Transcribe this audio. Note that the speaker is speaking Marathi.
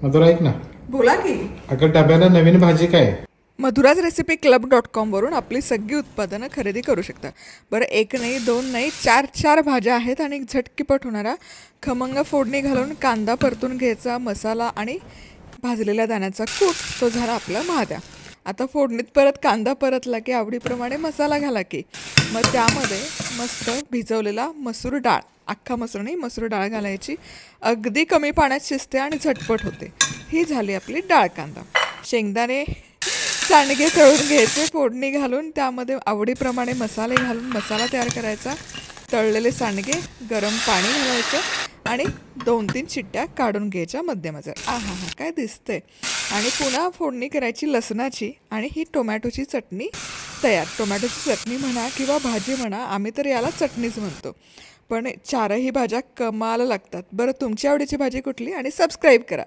मधुरा ऐक ना, बोला की. अगं डब्याला नवीन भाजी काय? मधुराज रेसिपी क्लब.com वरून आपली सगळी उत्पादनं खरेदी करू शकता. बरं, एक नाही, दोन नाही, चार चार भाज्या आहेत आणि झटकीपट होणारा खमंग फोडणी घालून कांदा परतून घ्यायचा, मसाला आणि भाजलेल्या दाण्याचा कूट, तो झाला आपला महाद्या. आता फोडणीत परत कांदा परतला की आवडीप्रमाणे मसाला घाला की मग त्यामध्ये मस्त भिजवलेला मसूर डाळ, अख्खा मसूर नाही, मसूर डाळ घालायची. अगदी कमी पाण्यात शिजते आणि झटपट होते. ही झाली आपली डाळ कांदा. शेंगदाणे सांडगे तळून घ्यायचे, फोडणी घालून त्यामध्ये आवडीप्रमाणे मसाले घालून मसाला तयार करायचा. तळलेले सांडगे, गरम पाणी घालायचं आणि 2-3 शिट्ट्या काढून घ्यायच्या मध्यम आचेवर. आहा हा, काय दिसतंय. आणि पुन्हा फोडणी करायची लसणाची आणि ही टोमॅटोची चटणी तयार. टोमॅटोची चटणी म्हणा किंवा भाजी म्हणा, आम्ही तर याला चटणीच म्हणतो. पण चारही भाज्या कमाल लागतात. बरं, तुमची आवडीची भाजी कुठली आणि सबस्क्राईब करा.